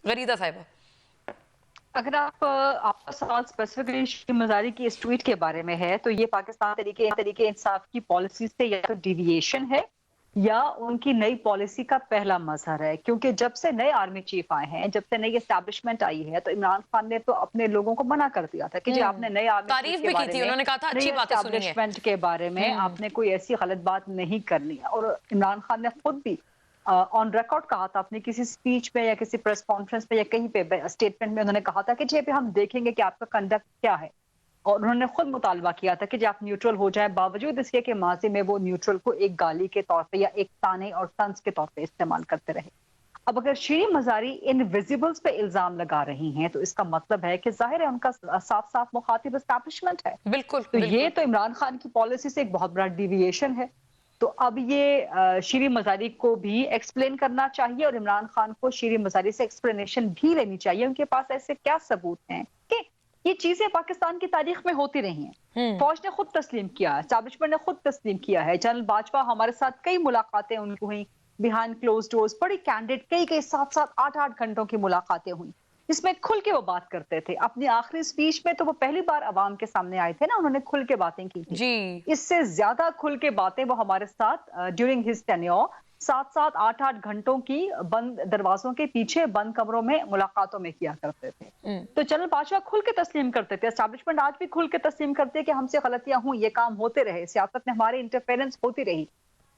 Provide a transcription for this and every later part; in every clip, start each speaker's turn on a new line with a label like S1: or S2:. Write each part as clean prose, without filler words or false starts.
S1: غریدہ صاحبہ،
S2: اگر آپ کا سوال اسپیسیفکلی شیریں مزاری کی اس ٹویٹ کے بارے میں ہے تو یہ پاکستان طریقے انصاف کی پالیسی سے یا تو ڈیویشن ہے یا ان کی نئی پالیسی کا پہلا مظہر ہے، کیونکہ جب سے نئے آرمی چیف آئے ہیں، جب سے نئی اسٹیبلشمنٹ آئی ہے تو عمران خان نے تو اپنے لوگوں کو منع کر دیا تھا کہ جی آپ نے نئے آرمی چیف
S1: تعریف
S2: کے
S1: بھی کی
S2: بارے
S1: تھی،
S2: میں،
S1: انہوں نے کہا تھا
S2: نئی
S1: اچھی باتیں سنی ہیں۔
S2: اسٹیبلشمنٹ کے بارے میں آپ نے کوئی ایسی غلط بات نہیں کرنی ہے، اور عمران خان نے خود بھی آن ریکارڈ کہا تھا اپنی کسی سپیچ میں یا کسی پریس کانفرنس میں یا کہیں پہ اسٹیٹمنٹ میں، انہوں نے کہا تھا کہ جی ہم دیکھیں گے کہ آپ کا کنڈکٹ کیا ہے، اور انہوں نے خود مطالبہ کیا تھا کہ جی آپ نیوٹرل ہو جائیں، باوجود اس کے ماضی میں وہ نیوٹرل کو ایک گالی کے طور پہ یا ایک طعنے اور طنز کے طور پہ استعمال کرتے رہے۔ اب اگر شیریں مزاری ان ویزیبلز پہ الزام لگا رہی ہیں تو اس کا مطلب ہے کہ ظاہر ہے ان کا صاف صاف مخاطب اسٹیبلشمنٹ ہے،
S1: بالکل
S2: تو
S1: بالکل
S2: یہ تو عمران خان کی پالیسی سے ایک بہت بڑا ڈیویشن ہے۔ تو اب یہ شیریں مزاری کو بھی ایکسپلین کرنا چاہیے اور عمران خان کو شیریں مزاری سے ایکسپلینیشن بھی لینی چاہیے، ان کے پاس ایسے کیا ثبوت ہیں کہ یہ چیزیں پاکستان کی تاریخ میں ہوتی رہی ہیں۔ فوج نے خود تسلیم کیا، اسٹیبلشمنٹ نے خود تسلیم کیا ہے، جنرل باجوہ ہمارے ساتھ کئی ملاقاتیں ان کو ہوئیں بیہائنڈ کلوز ڈورز، بڑی کینڈیڈ، کئی 7-8 گھنٹوں کی ملاقاتیں ہوئیں جس میں کھل کے وہ بات کرتے تھے۔ اپنی آخری سپیچ میں تو وہ پہلی بار عوام کے سامنے آئے تھے نا، انہوں نے کھل کے باتیں کی تھی،
S1: جی،
S2: اس سے زیادہ کھل کے باتیں وہ ہمارے ساتھ ڈیورنگ ہز ٹینیور 7-8 گھنٹوں کی بند دروازوں کے پیچھے بند کمروں میں ملاقاتوں میں کیا کرتے تھے۔ تو جنرل باجوہ کھل کے تسلیم کرتے تھے، اسٹیبلشمنٹ آج بھی کھل کے تسلیم کرتے ہیں کہ ہم سے غلطیاں ہوں، یہ کام ہوتے رہے، سیاست میں ہمارے انٹرفیرنس ہوتی رہی،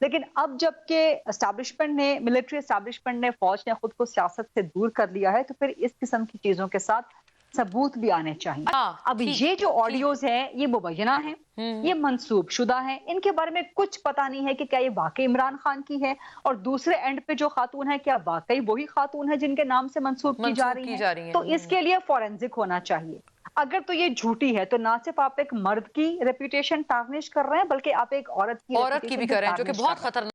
S2: لیکن اب جب کہ اسٹیبلشمنٹ نے، ملٹری اسٹیبلشمنٹ نے، فوج نے خود کو سیاست سے دور کر لیا ہے تو پھر اس قسم کی چیزوں کے ساتھ ثبوت بھی آنے چاہیے۔ اب یہ جو آڈیوز ہیں یہ مبینہ ہیں، یہ منسوب شدہ ہیں، ان کے بارے میں کچھ پتا نہیں ہے کہ کیا یہ واقعی عمران خان کی ہے، اور دوسرے اینڈ پہ جو خاتون ہے کیا واقعی وہی خاتون ہے جن کے نام سے منسوب کی جا رہی ہیں، تو اس کے لیے فورینزک ہونا چاہیے۔ اگر تو یہ جھوٹی ہے تو نہ صرف آپ ایک مرد کی ریپوٹیشن ٹارنش کر رہے ہیں بلکہ آپ ایک عورت کی
S1: عورت کی بھی
S2: ریپوٹیشن بھی
S1: کریں جو کہ
S2: ٹارنش
S1: بہت
S2: کر رہے ہیں۔
S1: خطرناک